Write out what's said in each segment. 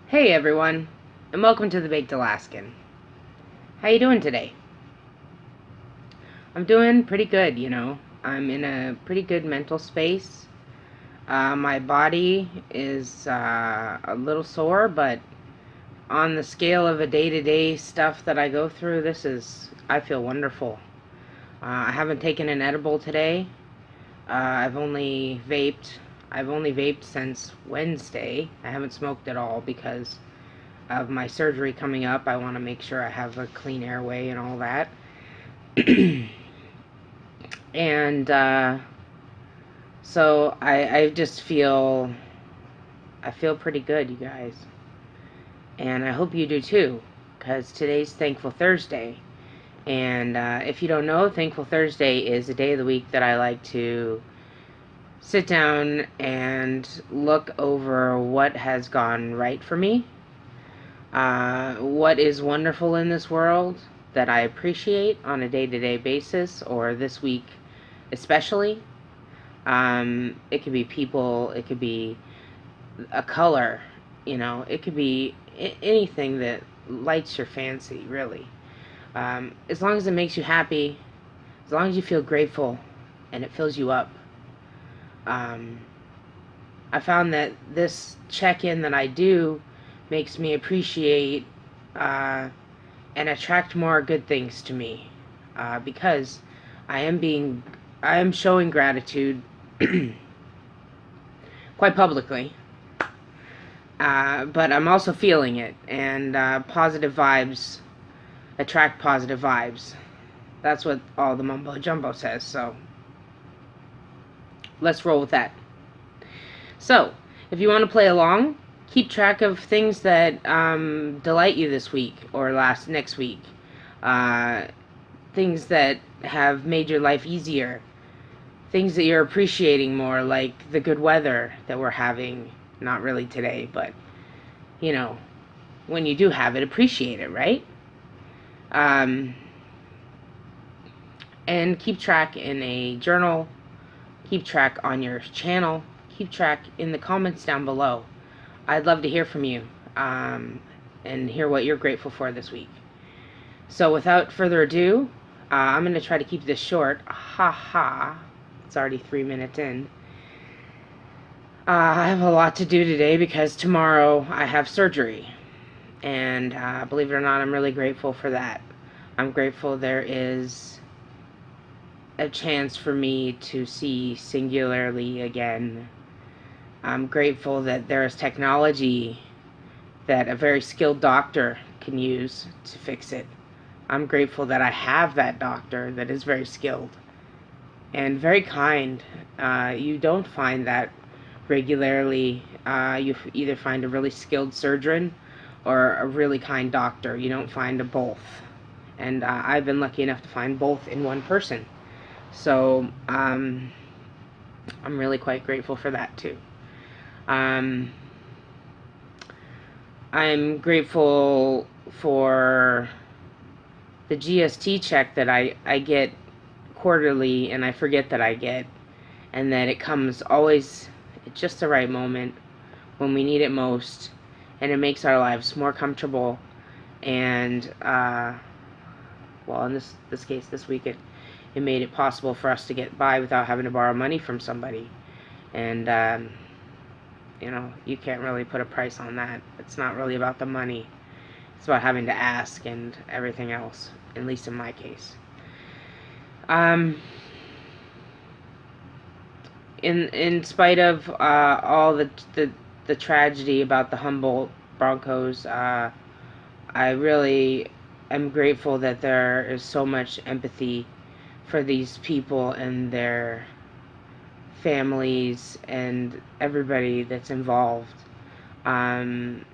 Hey everyone, and welcome to the Baked Alaskan. How you doing today? I'm doing pretty good, I'm in a pretty good mental space. My body is a little sore, but on the scale of a day-to-day stuff that I go through, I feel wonderful. I haven't taken an edible today. I've only vaped since Wednesday. I haven't smoked at all because of my surgery coming up. I want to make sure I have a clean airway and all that. And so I just I feel pretty good, you guys. And I hope you do too, because today's Thankful Thursday. And if you don't know, Thankful Thursday is a day of the week that I like to sit down and look over what has gone right for me, what is wonderful in this world that I appreciate on a day-to-day basis, or this week especially. It could be people, it could be a color, it could be anything that lights your fancy, really. As long as it makes you happy, as long as you feel grateful and it fills you up. I found that this check-in that I do makes me appreciate and attract more good things to me, because I am showing gratitude quite publicly, but I'm also feeling it, and positive vibes attract positive vibes. That's what all the mumbo jumbo says, so let's roll with that. So, if you want to play along, keep track of things that delight you this week or next week. Things that have made your life easier. Things that you're appreciating more, like the good weather that we're having. Not really today, but, when you do have it, appreciate it, right? And keep track in a journal. Keep track on your channel. Keep track in the comments down below. I'd love to hear from you and hear what you're grateful for this week. So without further ado, I'm going to try to keep this short. It's already 3 minutes in. I have a lot to do today because tomorrow I have surgery. And believe it or not, I'm really grateful for that. I'm grateful there is a chance for me to see singularly again. I'm grateful that there is technology that a very skilled doctor can use to fix it. I'm grateful that I have that doctor that is very skilled and very kind. You don't find that regularly. You either find a really skilled surgeon or a really kind doctor. You don't find both. And I've been lucky enough to find both in one person. So I'm really quite grateful for that too. I'm grateful for the GST check that I get quarterly, and I forget that I get, and that it comes always at just the right moment when we need it most, and it makes our lives more comfortable. And well, in this case, this week, it made it possible for us to get by without having to borrow money from somebody. And you can't really put a price on that. It's not really about the money. It's about having to ask and everything else, at least in my case. In spite of all the tragedy about the Humboldt Broncos, I really am grateful that there is so much empathy for these people and their families and everybody that's involved. The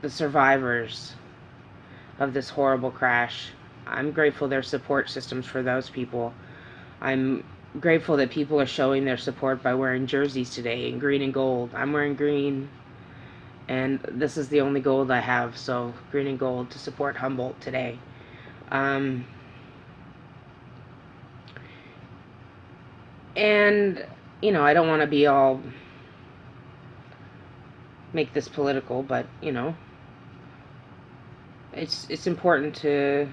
survivors of this horrible crash. I'm grateful there's support systems for those people. I'm grateful that people are showing their support by wearing jerseys today in green and gold. I'm wearing green, and this is the only gold I have, so green and gold to support Humboldt today. And I don't want to be all make this political, but you know, it's important to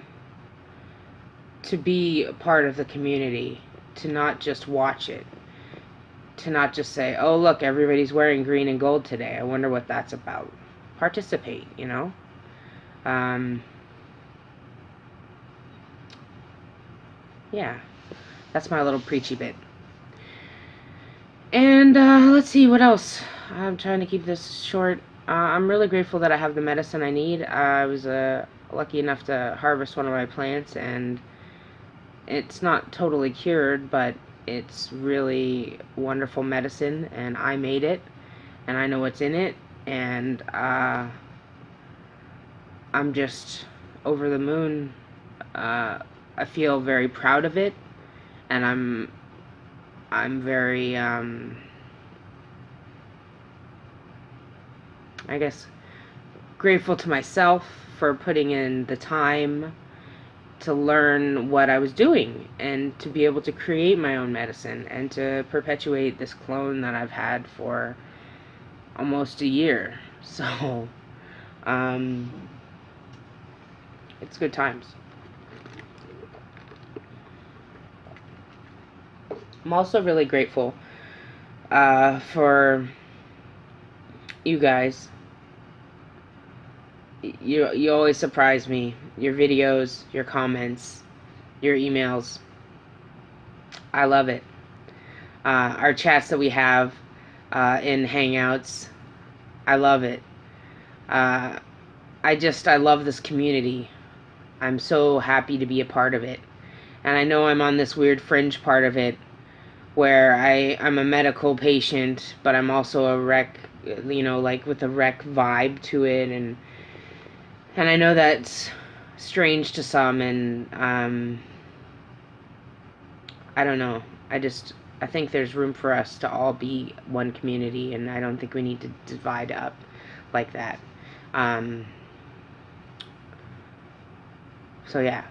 be a part of the community, to not just watch it, to not just say, oh look, everybody's wearing green and gold today, I wonder what that's about. Participate, you know. Yeah, that's my little preachy bit. And let's see what else. I'm trying to keep this short. I'm really grateful that I have the medicine I need. I was lucky enough to harvest one of my plants, and it's not totally cured, but it's really wonderful medicine, and I made it, and I know what's in it, and I'm just over the moon. I feel very proud of it, and I'm very I guess grateful to myself for putting in the time to learn what I was doing and to be able to create my own medicine and to perpetuate this clone that I've had for almost a year. So it's good times. I'm also really grateful for you guys. You always surprise me. Your videos, your comments, your emails. I love it. Our chats that we have in Hangouts. I love it. I love this community. I'm so happy to be a part of it. And I know I'm on this weird fringe part of it where I'm a medical patient, but I'm also a rec, you know, like with a rec vibe to it, and I know that's strange to some, and I don't know. I think there's room for us to all be one community, and I don't think we need to divide up like that. So yeah,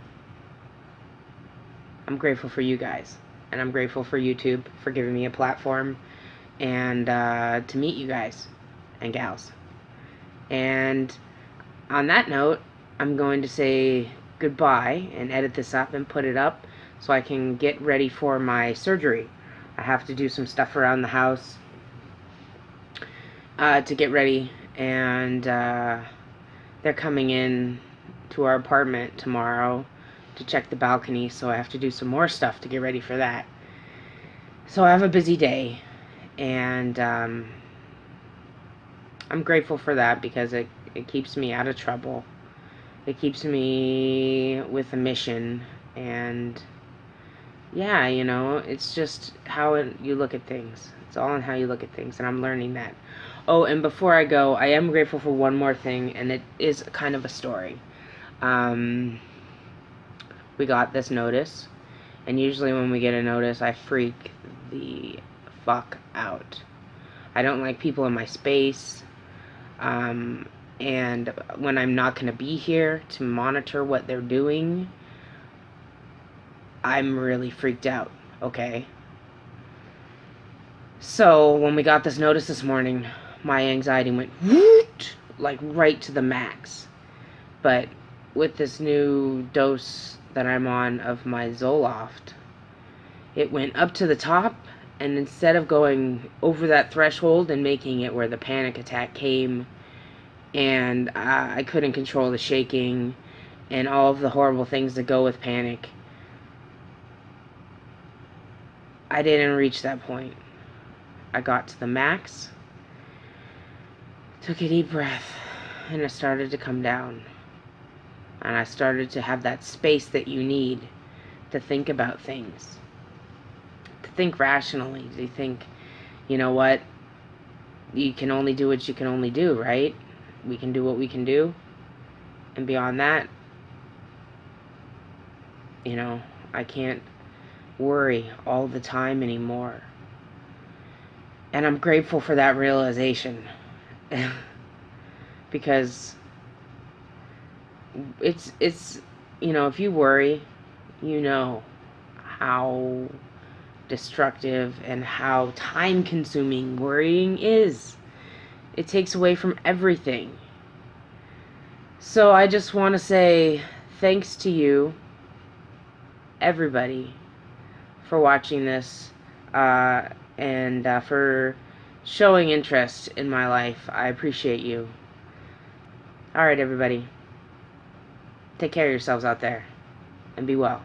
I'm grateful for you guys, and I'm grateful for YouTube for giving me a platform, and to meet you guys and gals. And on that note, I'm going to say goodbye and edit this up and put it up so I can get ready for my surgery. I have to do some stuff around the house to get ready, and they're coming in to our apartment tomorrow to check the balcony, so I have to do some more stuff to get ready for that. So I have a busy day, and I'm grateful for that because it keeps me out of trouble. It keeps me with a mission, and yeah, you know, it's just how you look at things. It's all in how you look at things, and I'm learning that. Oh, and before I go, I am grateful for one more thing, and it is kind of a story. We got this notice, and usually when we get a notice, I freak the fuck out. I don't like people in my space, and when I'm not going to be here to monitor what they're doing, I'm really freaked out, okay? So when we got this notice this morning, my anxiety went whoot, like right to the max. But with this new dose that I'm on of my Zoloft, it went up to the top, and instead of going over that threshold and making it where the panic attack came, and I couldn't control the shaking and all of the horrible things that go with panic, I didn't reach that point. I got to the max, took a deep breath, and it started to come down. And I started to have that space that you need to think about things, to think rationally, to think, you know what, you can only do what you can only do, right? We can do what we can do, and beyond that, you know, I can't worry all the time anymore. And I'm grateful for that realization because it's you know, if you worry, you know how destructive and how time consuming worrying is. It takes away from everything. So I just want to say thanks to you, everybody, for watching this, and for showing interest in my life. I appreciate you. Alright, everybody. Take care of yourselves out there, and be well.